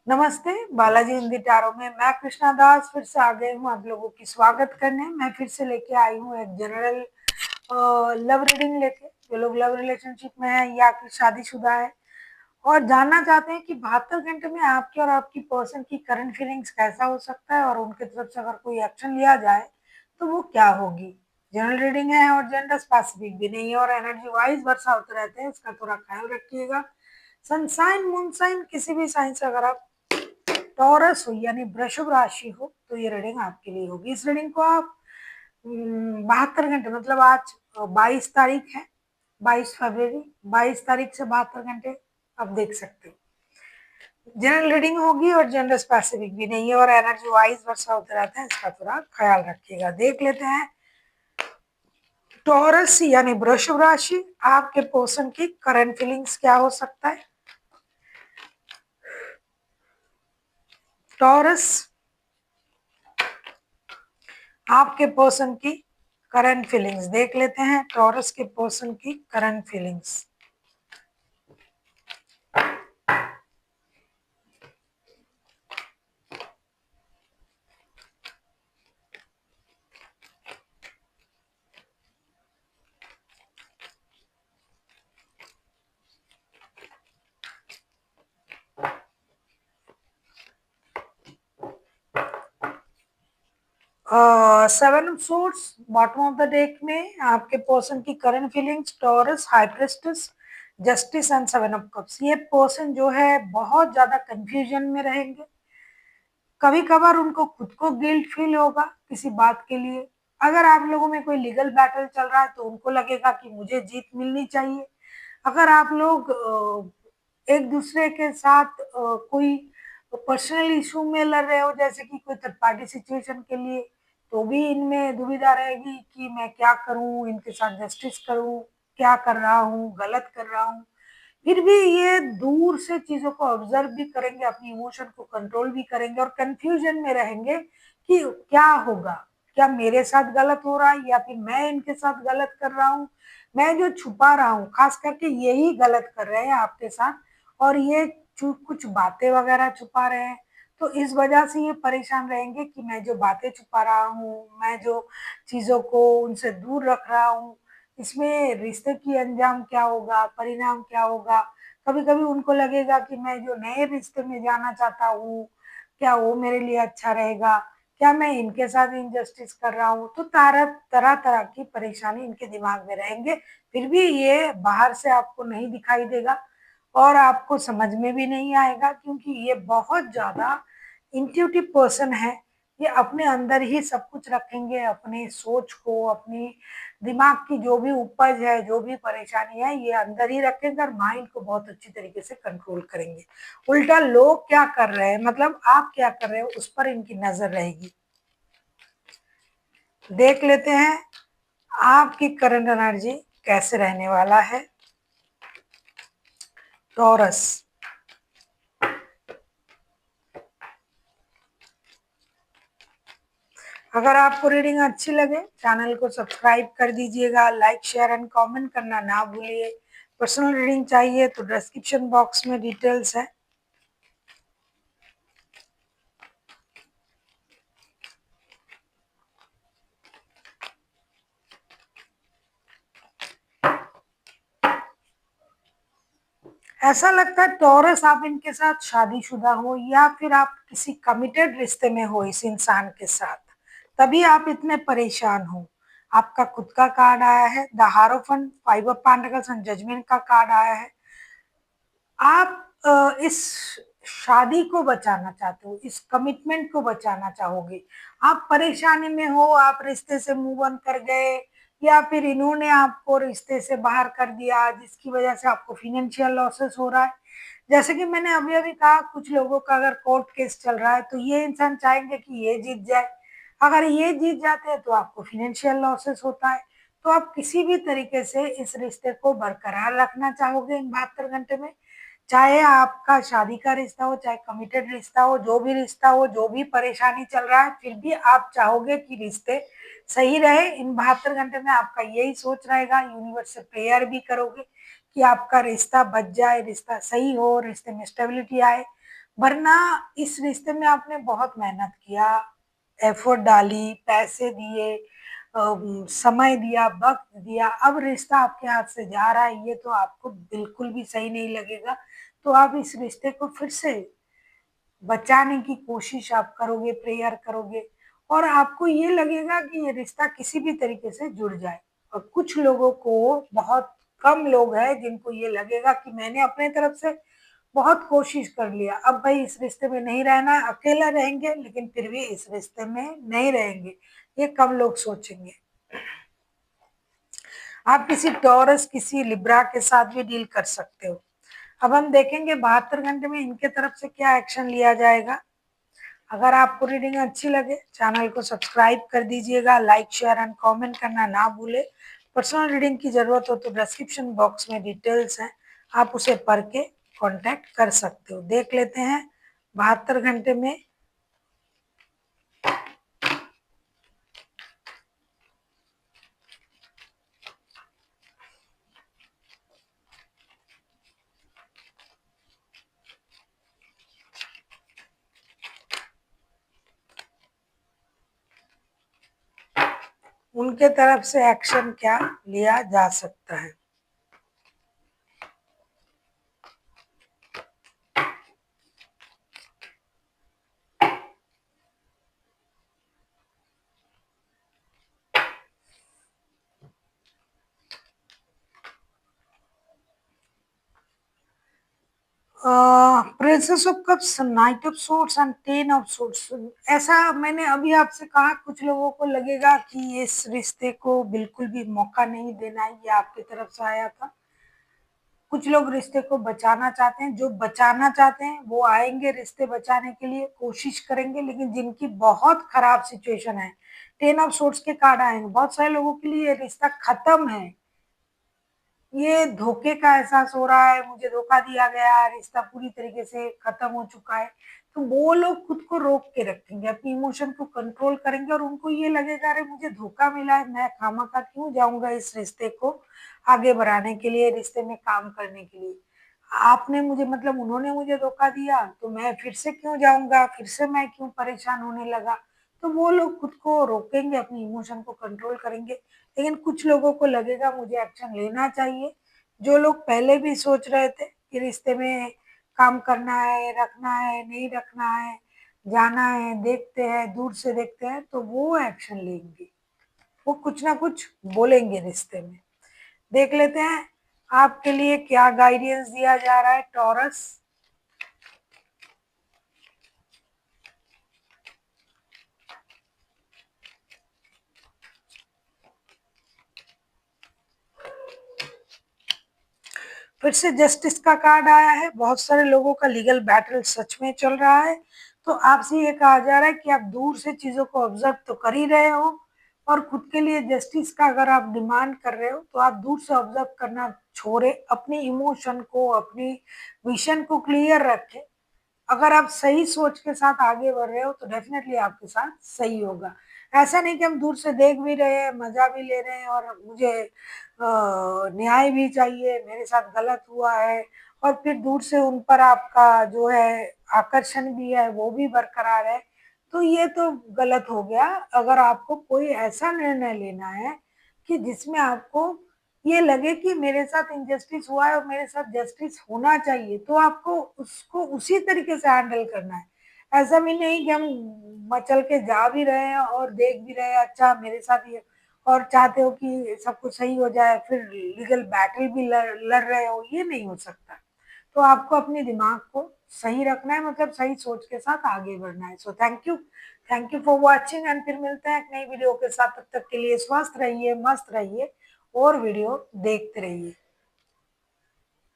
नमस्ते, बालाजी हिंदी टैरो में मैं कृष्णा दास फिर से आ गई हूँ आप लोगों की स्वागत करने। मैं फिर से लेके आई हूँ एक जनरल लव रीडिंग लेके। जो लोग लव रिलेशनशिप में है या फिर शादीशुदा है और जानना चाहते हैं कि 72 घंटे में आपकी और आपकी पर्सन की करंट फीलिंग्स कैसा हो सकता है और उनकी तरफ से अगर कोई एक्शन लिया जाए तो वो क्या होगी। जनरल रीडिंग है और जेंडर स्पेसिफिक भी नहीं है और एनर्जी वाइज वर्षा होते रहते हैं, इसका थोड़ा ख्याल रखिएगा। सनसाइन मूनसाइन किसी भी साइन से अगर आप टॉरस हो यानी वृषभ राशि हो तो ये रीडिंग आपके लिए होगी। इस रीडिंग को आप 72 घंटे मतलब आज 22 तारीख है, 22 फरवरी, 22 तारीख से 72 घंटे आप देख सकते हो। जनरल रीडिंग होगी और जेंडर स्पेसिफिक भी नहीं है और एनर्जी वाइज वर्षा होते रहता है, इसका थोड़ा ख्याल रखिएगा। देख लेते हैं टॉरस यानी वृषभ राशि, आपके पर्सन की करंट फीलिंग्स क्या हो सकता है। टॉरस, आपके पर्सन की करंट फीलिंग्स देख लेते हैं। टॉरस के पर्सन की current feelings. Seven of swords bottom of the deck में आपके पर्सन की current feelings taurus, high priestess, justice and seven of cups. ये पर्सन जो है बहुत ज्यादा कंफ्यूजन में रहेंगे। कभी कभार उनको खुद को गिल्ट फील होगा किसी बात के लिए। अगर आप लोगों में कोई लीगल बैटल चल रहा है तो उनको लगेगा कि मुझे जीत मिलनी चाहिए। अगर आप लोग एक दूसरे के साथ कोई पर्सनल इशू में लड़ रहे हो जैसे कि कोई थर्ड पार्टी सिचुएशन के लिए, तो भी इनमें दुविधा रहेगी कि मैं क्या करूं, इनके साथ जस्टिस करूं, क्या कर रहा हूं, गलत कर रहा हूं। फिर भी ये दूर से चीजों को ऑब्जर्व भी करेंगे, अपनी इमोशन को कंट्रोल भी करेंगे और कंफ्यूजन में रहेंगे कि क्या होगा, क्या मेरे साथ गलत हो रहा है या फिर मैं इनके साथ गलत कर रहा हूँ। मैं जो छुपा रहा हूँ खास करके यही गलत कर रहे हैं आपके साथ, और ये कुछ बातें वगैरह छुपा रहे हैं। तो इस वजह से ये परेशान रहेंगे कि मैं जो बातें छुपा रहा हूँ, मैं जो चीजों को उनसे दूर रख रहा हूँ, इसमें रिश्ते की अंजाम क्या होगा, परिणाम क्या होगा। कभी कभी उनको लगेगा कि मैं जो नए रिश्ते में जाना चाहता हूँ, क्या वो मेरे लिए अच्छा रहेगा, क्या मैं इनके साथ इनजस्टिस कर रहा हूँ। तो तरह तरह तरह की परेशानी इनके दिमाग में रहेंगे। फिर भी ये बाहर से आपको नहीं दिखाई देगा और आपको समझ में भी नहीं आएगा क्योंकि ये बहुत ज्यादा इंट्यूटिव पर्सन है। ये अपने अंदर ही सब कुछ रखेंगे, अपनी सोच को, अपनी दिमाग की जो भी उपज है, जो भी परेशानी है, ये अंदर ही रखेंगे और माइंड को बहुत अच्छी तरीके से कंट्रोल करेंगे। उल्टा लोग क्या कर रहे हैं, मतलब आप क्या कर रहे हो, उस पर इनकी नजर रहेगी। देख लेते हैं आपकी करंट एनर्जी कैसे रहने वाला है। टॉरस, अगर आपको रीडिंग अच्छी लगे चैनल को सब्सक्राइब कर दीजिएगा, लाइक शेयर एंड कमेंट करना ना भूलिए। पर्सनल रीडिंग चाहिए तो डिस्क्रिप्शन बॉक्स में डिटेल्स है। ऐसा लगता है टॉरस आप इनके साथ शादीशुदा हो या फिर आप किसी कमिटेड रिश्ते में हो इस इंसान के साथ, तभी आप इतने परेशान हो। आपका खुद का कार्ड आया है the hierophant, 5 of pentacles and judgement का कार्ड आया है। आप इस शादी को बचाना चाहते हो, इस कमिटमेंट को बचाना चाहोगे। आप परेशानी में हो, आप रिश्ते से मूव ऑन कर गए या फिर इन्होंने आपको रिश्ते से बाहर कर दिया जिसकी वजह से आपको फाइनेंशियल लॉसेस हो रहा है। जैसे कि मैंने अभी अभी कहा, कुछ लोगों का अगर कोर्ट केस चल रहा है तो ये इंसान चाहेंगे कि ये जीत जाए। अगर ये जीत जाते हैं तो आपको फाइनेंशियल लॉसेस होता है। तो आप किसी भी तरीके से इस रिश्ते को बरकरार रखना चाहोगे इन 72 घंटे में। चाहे आपका शादी का रिश्ता हो, चाहे कमिटेड रिश्ता हो, जो भी रिश्ता हो, जो भी परेशानी चल रहा है, फिर भी आप चाहोगे कि रिश्ते सही रहे। इन 72 घंटे में आपका यही सोच रहेगा, यूनिवर्स से प्रेयर भी करोगे कि आपका रिश्ता बच जाए, रिश्ता सही हो, रिश्ते में स्टेबिलिटी आए। वरना इस रिश्ते में आपने बहुत मेहनत किया, एफर्ट डाली, पैसे दिए, समय दिया, वक़्त दिया, अब रिश्ता आपके हाथ से जा रहा है, ये तो आपको बिल्कुल भी सही नहीं लगेगा। तो आप इस रिश्ते को फिर से बचाने की कोशिश आप करोगे, प्रेयर करोगे और आपको ये लगेगा कि ये रिश्ता किसी भी तरीके से जुड़ जाए। और कुछ लोगों को, बहुत कम लोग हैं जिनको ये लगेगा कि मैंने अपने तरफ से बहुत कोशिश कर लिया, अब भाई इस रिश्ते में नहीं रहना है, अकेला रहेंगे लेकिन फिर भी इस रिश्ते में नहीं रहेंगे, ये कम लोग सोचेंगे। आप किसी टॉरस, किसी लिब्रा के साथ भी डील कर सकते हो। अब हम देखेंगे 72 घंटे में इनके तरफ से क्या एक्शन लिया जाएगा। अगर आपको रीडिंग अच्छी लगे, चैनल को सब्सक्राइब कर दीजिएगा, लाइक, शेयर एंड कमेंट करना ना भूले। पर्सनल रीडिंग की ज़रूरत हो तो डिस्क्रिप्शन बॉक्स में डिटेल्स हैं, आप उसे पढ़ के कॉन्टैक्ट कर सकते हो। देख लेते हैं 72 घंटे में उनके तरफ से एक्शन क्या लिया जा सकता है। Princess of cups, night of swords and ten of swords. ऐसा मैंने अभी आपसे कहा, कुछ लोगों को लगेगा कि इस रिश्ते को बिल्कुल भी मौका नहीं देना है, ये आपकी तरफ से आया था। कुछ लोग रिश्ते को बचाना चाहते हैं, जो बचाना चाहते हैं वो आएंगे रिश्ते बचाने के लिए, कोशिश करेंगे, लेकिन जिनकी बहुत खराब सिचुएशन है, टेन ऑफ सोर्ड्स के कार्ड आएंगे, बहुत सारे लोगों के लिए रिश्ता खत्म है, ये धोखे का एहसास हो रहा है, मुझे धोखा दिया गया, रिश्ता पूरी तरीके से खत्म हो चुका है। तो वो लोग खुद को रोक के रखेंगे, अपनी इमोशन को कंट्रोल करेंगे और उनको ये लगेगा अरे मुझे धोखा मिला है, मैं खामखा क्यों जाऊंगा इस रिश्ते को आगे बढ़ाने के लिए, रिश्ते में काम करने के लिए। आपने मुझे, मतलब उन्होंने मुझे धोखा दिया तो मैं फिर से क्यों जाऊंगा, फिर से मैं क्यों परेशान होने लगा। तो वो लोग खुद को रोकेंगे, अपनी इमोशन को कंट्रोल करेंगे। लेकिन कुछ लोगों को लगेगा मुझे एक्शन लेना चाहिए। जो लोग पहले भी सोच रहे थे कि रिश्ते में काम करना है, रखना है, नहीं रखना है, जाना है, देखते हैं, दूर से देखते हैं, तो वो एक्शन लेंगे, वो कुछ ना कुछ बोलेंगे रिश्ते में। देख लेते हैं आपके लिए क्या गाइडेंस दिया जा रहा है टॉरस। फिर से जस्टिस का कार्ड आया है, बहुत सारे लोगों का लीगल बैटल सच में चल रहा है। तो आपसे ये कहा जा रहा है कि आप दूर से चीजों को ऑब्जर्व तो कर ही रहे हो और खुद के लिए जस्टिस का अगर आप डिमांड कर रहे हो तो आप दूर से ऑब्जर्व करना छोड़े, अपनी इमोशन को, अपनी विजन को क्लियर रखें। अगर आप सही सोच के साथ आगे बढ़ रहे हो तो डेफिनेटली आपके साथ सही होगा। ऐसा नहीं कि हम दूर से देख भी रहे हैं, मजा भी ले रहे हैं और मुझे न्याय भी चाहिए, मेरे साथ गलत हुआ है, और फिर दूर से उन पर आपका जो है आकर्षण भी है वो भी बरकरार है, तो ये तो गलत हो गया। अगर आपको कोई ऐसा निर्णय लेना है कि जिसमें आपको ये लगे कि मेरे साथ इनजस्टिस हुआ है और मेरे साथ जस्टिस होना चाहिए, तो आपको उसको उसी तरीके से हैंडल करना है। ऐसा भी नहीं कि हम मचल के जा भी रहे हैं और देख भी रहे हैं अच्छा मेरे साथ ये, और चाहते हो कि सब कुछ सही हो जाए, फिर लीगल बैटल भी लड़ रहे हो, ये नहीं हो सकता। तो आपको अपने दिमाग को सही रखना है, मतलब सही सोच के साथ आगे बढ़ना है। So thank you for watching and फिर मिलते हैं एक नई वीडियो के साथ। तब तक के लिए स्वस्थ रहिए, मस्त रहिए और वीडियो देखते रहिए।